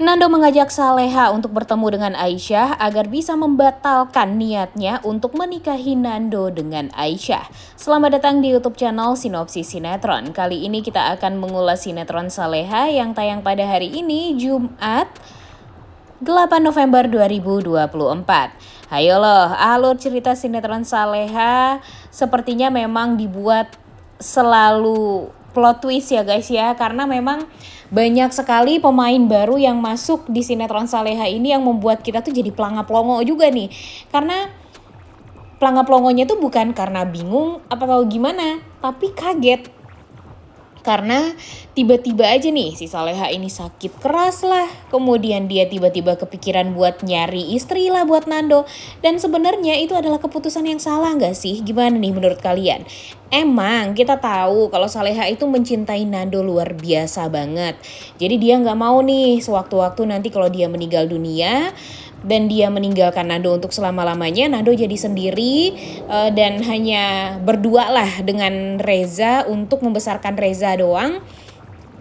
Nando mengajak Saleha untuk bertemu dengan Aisyah agar bisa membatalkan niatnya untuk menikahi Nando dengan Aisyah. Selamat datang di YouTube channel Sinopsis Sinetron. Kali ini kita akan mengulas sinetron Saleha yang tayang pada hari ini, Jumat 8 November 2024. Hayo loh, alur cerita sinetron Saleha sepertinya memang dibuat selalu plot twist ya guys ya, karena memang banyak sekali pemain baru yang masuk di sinetron Saleha ini yang membuat kita tuh jadi pelanga-pelongo juga nih. Karena pelanga-pelongonya tuh bukan karena bingung atau gimana, tapi kaget. Karena tiba-tiba aja nih si Saleha ini sakit keras lah. Kemudian dia tiba-tiba kepikiran buat nyari istri lah buat Nando. Dan sebenarnya itu adalah keputusan yang salah gak sih? Gimana nih menurut kalian? Emang kita tahu kalau Saleha itu mencintai Nando luar biasa banget. Jadi dia gak mau nih sewaktu-waktu nanti kalau dia meninggal dunia dan dia meninggalkan Nando untuk selama-lamanya, Nando jadi sendiri dan hanya berdua lah dengan Reza untuk membesarkan Reza doang.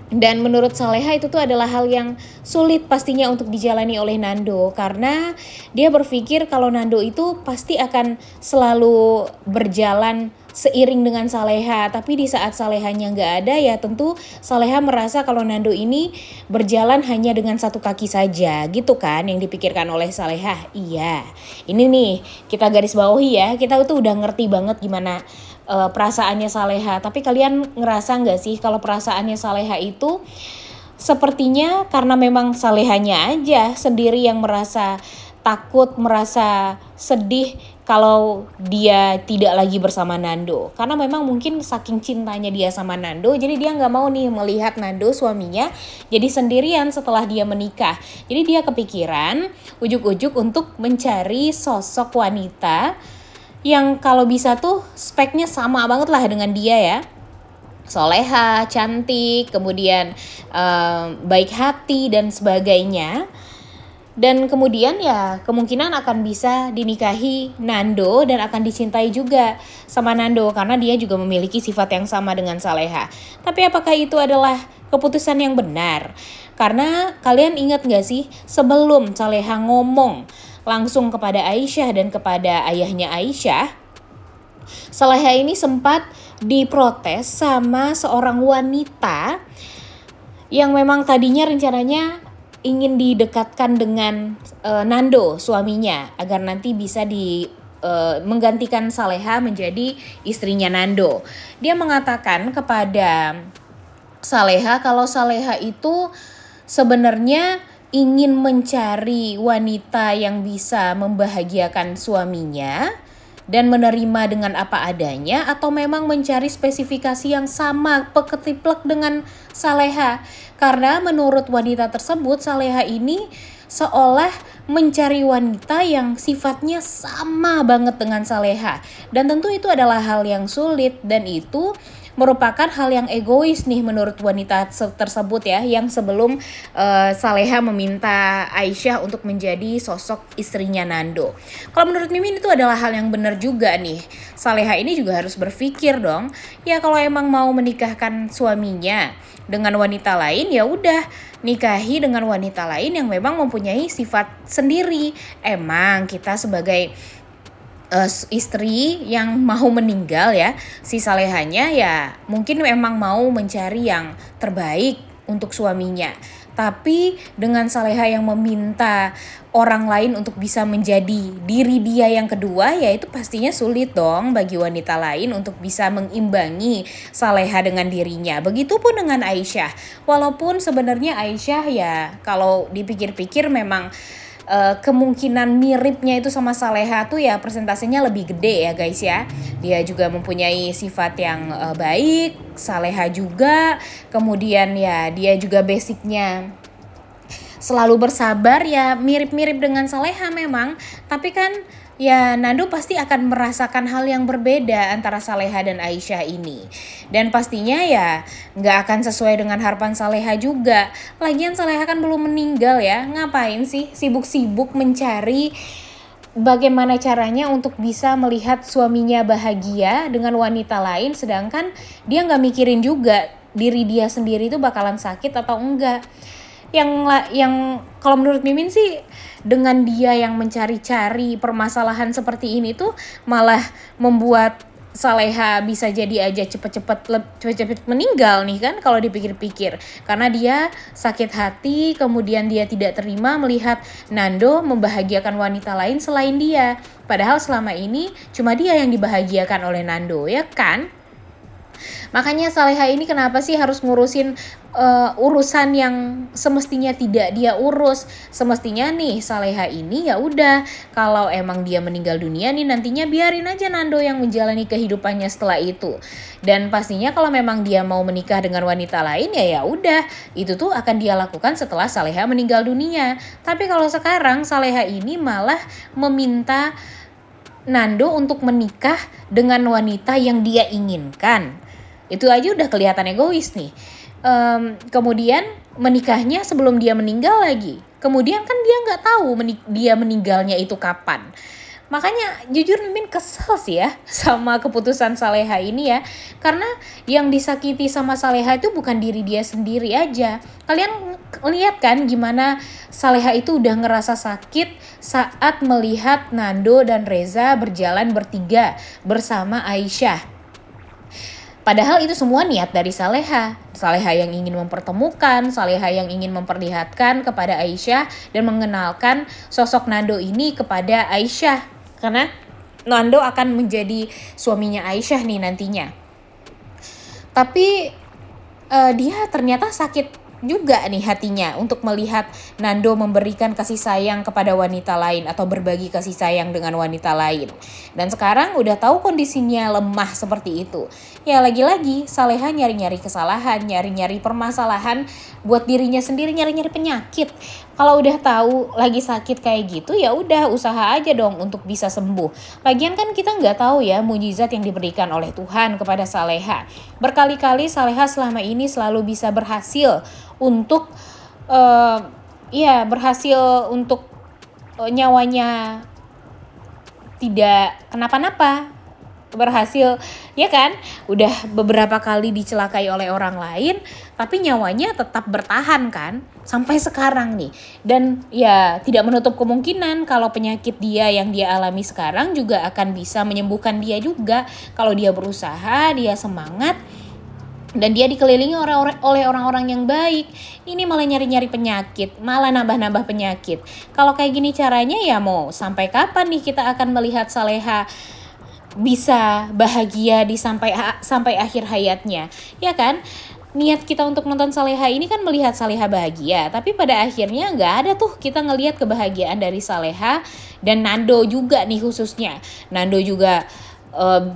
Dan menurut Saleha itu tuh adalah hal yang sulit pastinya untuk dijalani oleh Nando, karena dia berpikir kalau Nando itu pasti akan selalu berjalan seiring dengan Saleha. Tapi di saat Salehanya nggak ada, ya tentu Saleha merasa kalau Nando ini berjalan hanya dengan satu kaki saja, gitu kan yang dipikirkan oleh Saleha. Iya, ini nih kita garis bawahi ya, kita tuh udah ngerti banget gimana perasaannya Saleha. Tapi kalian ngerasa nggak sih kalau perasaannya Saleha itu sepertinya karena memang Salehanya aja sendiri yang merasa takut, merasa sedih kalau dia tidak lagi bersama Nando. Karena memang mungkin saking cintanya dia sama Nando, jadi dia nggak mau nih melihat Nando suaminya jadi sendirian setelah dia menikah. Jadi dia kepikiran ujuk-ujuk untuk mencari sosok wanita yang kalau bisa tuh speknya sama banget lah dengan dia ya. Soleha, cantik, kemudian baik hati dan sebagainya. Dan kemudian ya kemungkinan akan bisa dinikahi Nando dan akan dicintai juga sama Nando karena dia juga memiliki sifat yang sama dengan Saleha. Tapi apakah itu adalah keputusan yang benar? Karena kalian ingat gak sih sebelum Saleha ngomong langsung kepada Aisyah dan kepada ayahnya Aisyah, Saleha ini sempat diprotes sama seorang wanita yang memang tadinya rencananya ingin didekatkan dengan Nando suaminya agar nanti bisa menggantikan Saleha menjadi istrinya Nando. Dia mengatakan kepada Saleha kalau Saleha itu sebenarnya ingin mencari wanita yang bisa membahagiakan suaminya dan menerima dengan apa adanya, atau memang mencari spesifikasi yang sama peketiplek dengan Saleha. Karena menurut wanita tersebut Saleha ini seolah mencari wanita yang sifatnya sama banget dengan Saleha. Dan tentu itu adalah hal yang sulit dan itu merupakan hal yang egois nih menurut wanita tersebut ya, yang sebelum Saleha meminta Aisyah untuk menjadi sosok istrinya Nando. Kalau menurut Mimin itu adalah hal yang benar juga nih. Saleha ini juga harus berpikir dong, ya kalau emang mau menikahkan suaminya dengan wanita lain ya udah nikahi dengan wanita lain yang memang mempunyai sifat sendiri. Emang kita sebagai istri yang mau meninggal ya, si Salehanya ya mungkin memang mau mencari yang terbaik untuk suaminya. Tapi dengan Saleha yang meminta orang lain untuk bisa menjadi diri dia yang kedua, ya itu pastinya sulit dong bagi wanita lain untuk bisa mengimbangi Saleha dengan dirinya. Begitupun dengan Aisyah. Walaupun sebenarnya Aisyah ya kalau dipikir-pikir memang kemungkinan miripnya itu sama Saleha tuh ya persentasenya lebih gede ya guys ya. Dia juga mempunyai sifat yang baik, Saleha juga. Kemudian ya dia juga basicnya selalu bersabar, ya mirip-mirip dengan Saleha memang. Tapi kan ya Nando pasti akan merasakan hal yang berbeda antara Saleha dan Aisyah ini. Dan pastinya ya gak akan sesuai dengan harapan Saleha juga. Lagian Saleha kan belum meninggal ya. Ngapain sih sibuk-sibuk mencari bagaimana caranya untuk bisa melihat suaminya bahagia dengan wanita lain, sedangkan dia gak mikirin juga diri dia sendiri itu bakalan sakit atau enggak. yang kalau menurut Mimin sih, dengan dia yang mencari-cari permasalahan seperti ini tuh malah membuat Saleha bisa jadi aja cepet-cepet meninggal nih kan kalau dipikir-pikir, karena dia sakit hati, kemudian dia tidak terima melihat Nando membahagiakan wanita lain selain dia, padahal selama ini cuma dia yang dibahagiakan oleh Nando, ya kan? Makanya Saleha ini kenapa sih harus ngurusin urusan yang semestinya tidak dia urus? Semestinya nih Saleha ini ya udah, kalau emang dia meninggal dunia nih nantinya biarin aja Nando yang menjalani kehidupannya setelah itu. Dan pastinya kalau memang dia mau menikah dengan wanita lain ya udah, itu tuh akan dia lakukan setelah Saleha meninggal dunia. Tapi kalau sekarang Saleha ini malah meminta Nando untuk menikah dengan wanita yang dia inginkan. Itu aja udah kelihatan egois nih. Kemudian menikahnya sebelum dia meninggal lagi. Kemudian kan dia nggak tahu dia meninggalnya itu kapan. Makanya jujur Mimin kesel sih ya sama keputusan Saleha ini ya. Karena yang disakiti sama Saleha itu bukan diri dia sendiri aja. Kalian lihat kan gimana Saleha itu udah ngerasa sakit saat melihat Nando dan Reza berjalan bertiga bersama Aisyah. Padahal itu semua niat dari Saleha. Saleha yang ingin mempertemukan, Saleha yang ingin memperlihatkan kepada Aisyah dan mengenalkan sosok Nando ini kepada Aisyah. Karena Nando akan menjadi suaminya Aisyah nih nantinya. Tapi dia ternyata sakit juga nih hatinya untuk melihat Nando memberikan kasih sayang kepada wanita lain atau berbagi kasih sayang dengan wanita lain. Dan sekarang udah tahu kondisinya lemah seperti itu. Ya lagi-lagi Saleha nyari-nyari kesalahan, nyari-nyari permasalahan buat dirinya sendiri, nyari-nyari penyakit. Kalau udah tahu lagi sakit kayak gitu ya udah usaha aja dong untuk bisa sembuh. Lagian kan kita nggak tahu ya mujizat yang diberikan oleh Tuhan kepada Saleha. Berkali-kali Saleha selama ini selalu bisa berhasil untuk nyawanya tidak kenapa-napa, berhasil ya kan, udah beberapa kali dicelakai oleh orang lain tapi nyawanya tetap bertahan kan sampai sekarang nih. Dan ya tidak menutup kemungkinan kalau penyakit dia yang dia alami sekarang juga akan bisa menyembuhkan dia juga kalau dia berusaha, dia semangat, dan dia dikelilingi oleh orang-orang yang baik. Ini malah nyari-nyari penyakit, malah nambah-nambah penyakit. Kalau kayak gini caranya ya mau sampai kapan nih kita akan melihat Saleha bisa bahagia di sampai akhir hayatnya, ya kan? Niat kita untuk nonton Saleha ini kan melihat Saleha bahagia, tapi pada akhirnya nggak ada tuh kita ngelihat kebahagiaan dari Saleha dan Nando juga nih khususnya. Nando juga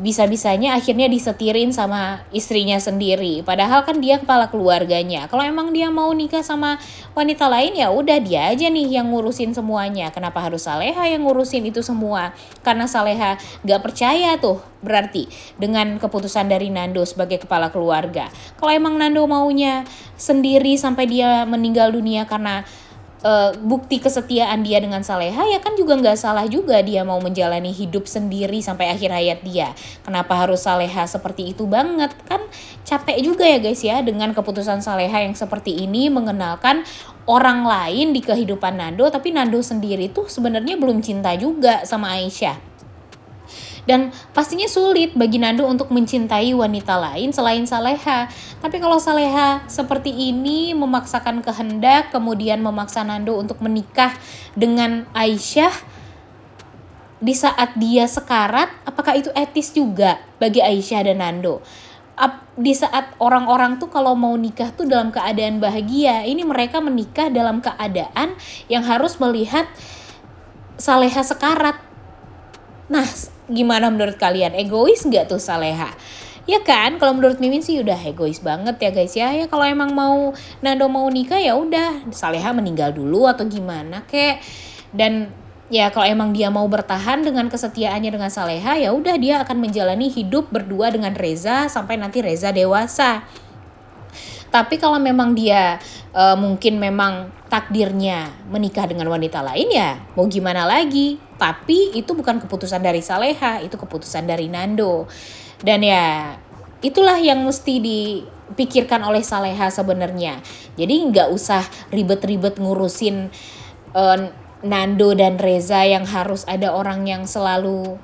bisa-bisanya akhirnya disetirin sama istrinya sendiri, padahal kan dia kepala keluarganya. Kalau emang dia mau nikah sama wanita lain ya udah dia aja nih yang ngurusin semuanya. Kenapa harus Saleha yang ngurusin itu semua? Karena Saleha gak percaya tuh berarti dengan keputusan dari Nando sebagai kepala keluarga. Kalau emang Nando maunya sendiri sampai dia meninggal dunia karena bukti kesetiaan dia dengan Saleha, ya kan juga nggak salah juga dia mau menjalani hidup sendiri sampai akhir hayat dia. Kenapa harus Saleha seperti itu banget? Kan capek juga ya guys ya dengan keputusan Saleha yang seperti ini mengenalkan orang lain di kehidupan Nando, tapi Nando sendiri tuh sebenarnya belum cinta juga sama Aisyah. Dan pastinya sulit bagi Nando untuk mencintai wanita lain selain Saleha. Tapi kalau Saleha seperti ini memaksakan kehendak, kemudian memaksa Nando untuk menikah dengan Aisyah di saat dia sekarat, apakah itu etis juga bagi Aisyah dan Nando? Di saat orang-orang tuh kalau mau nikah tuh dalam keadaan bahagia, ini mereka menikah dalam keadaan yang harus melihat Saleha sekarat. Nah, gimana menurut kalian? Egois nggak tuh Saleha? Ya kan, kalau menurut Mimin sih udah egois banget ya guys ya. Ya kalau emang mau Nando mau nikah ya udah Saleha meninggal dulu atau gimana kek. Dan ya kalau emang dia mau bertahan dengan kesetiaannya dengan Saleha ya udah dia akan menjalani hidup berdua dengan Reza sampai nanti Reza dewasa. Tapi kalau memang dia mungkin memang takdirnya menikah dengan wanita lain ya mau gimana lagi. Tapi itu bukan keputusan dari Saleha, itu keputusan dari Nando. Dan ya itulah yang mesti dipikirkan oleh Saleha sebenarnya. Jadi nggak usah ribet-ribet ngurusin Nando dan Reza yang harus ada orang yang selalu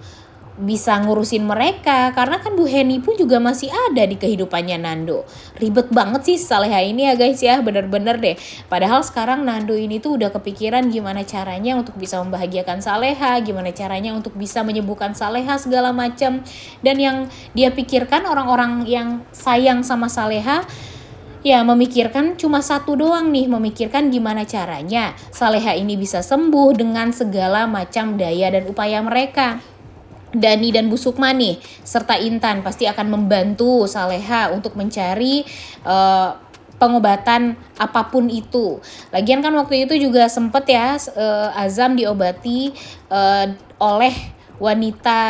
bisa ngurusin mereka, karena kan Bu Heni pun juga masih ada di kehidupannya Nando. Ribet banget sih Saleha ini ya guys ya, bener-bener deh. Padahal sekarang Nando ini tuh udah kepikiran gimana caranya untuk bisa membahagiakan Saleha, gimana caranya untuk bisa menyembuhkan Saleha segala macam. Dan yang dia pikirkan orang-orang yang sayang sama Saleha ya memikirkan cuma satu doang nih, memikirkan gimana caranya Saleha ini bisa sembuh dengan segala macam daya dan upaya mereka. Dani dan Bu Sukma nih serta Intan pasti akan membantu Saleha untuk mencari pengobatan apapun itu. Lagian kan waktu itu juga sempet ya Azam diobati oleh wanita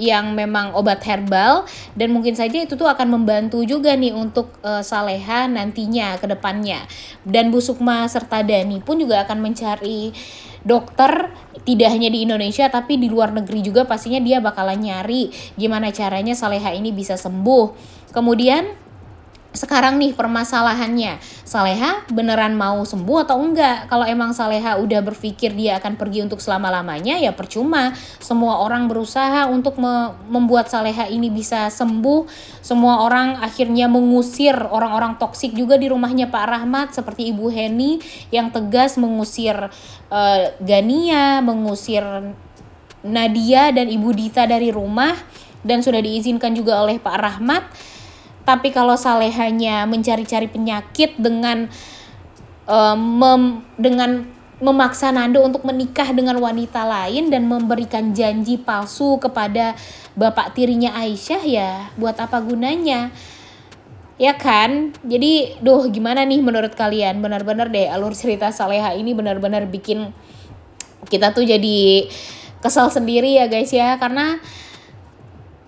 yang memang obat herbal, dan mungkin saja itu tuh akan membantu juga nih untuk Saleha nantinya ke depannya. Dan Bu Sukma serta Dani pun juga akan mencari dokter tidak hanya di Indonesia tapi di luar negeri juga, pastinya dia bakalan nyari gimana caranya Saleha ini bisa sembuh. Kemudian sekarang nih permasalahannya, Saleha beneran mau sembuh atau enggak? Kalau emang Saleha udah berpikir dia akan pergi untuk selama-lamanya, ya percuma. Semua orang berusaha untuk membuat Saleha ini bisa sembuh. Semua orang akhirnya mengusir orang-orang toksik juga di rumahnya Pak Rahmat, seperti Ibu Heni yang tegas mengusir Gania, mengusir Nadia dan Ibu Dita dari rumah, dan sudah diizinkan juga oleh Pak Rahmat. Tapi kalau Salehanya mencari-cari penyakit dengan memaksa Nando untuk menikah dengan wanita lain dan memberikan janji palsu kepada bapak tirinya Aisyah, ya buat apa gunanya? Ya kan? Jadi gimana nih menurut kalian? Benar-benar deh alur cerita Saleha ini benar-benar bikin kita tuh jadi kesel sendiri ya guys ya, karena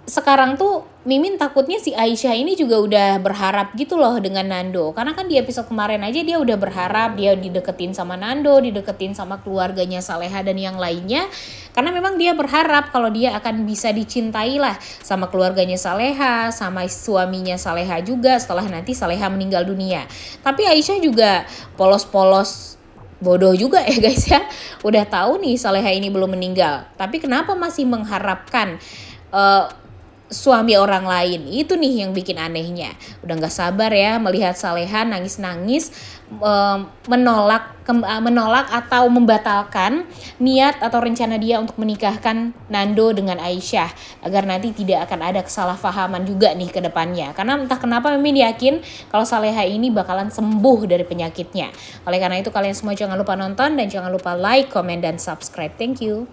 sekarang tuh Mimin takutnya si Aisyah ini juga udah berharap gitu loh dengan Nando. Karena kan di episode kemarin aja dia udah berharap dia dideketin sama Nando, dideketin sama keluarganya Saleha dan yang lainnya. Karena memang dia berharap kalau dia akan bisa dicintai lah sama keluarganya Saleha, sama suaminya Saleha juga setelah nanti Saleha meninggal dunia. Tapi Aisyah juga polos-polos bodoh juga ya guys ya. Udah tahu nih Saleha ini belum meninggal, tapi kenapa masih mengharapkan suami orang lain? Itu nih yang bikin anehnya. Udah gak sabar ya melihat Saleha nangis-nangis menolak atau membatalkan niat atau rencana dia untuk menikahkan Nando dengan Aisyah, agar nanti tidak akan ada kesalahpahaman juga nih ke depannya. Karena entah kenapa Mimin yakin kalau Saleha ini bakalan sembuh dari penyakitnya. Oleh karena itu kalian semua jangan lupa nonton dan jangan lupa like, comment, dan subscribe. Thank you.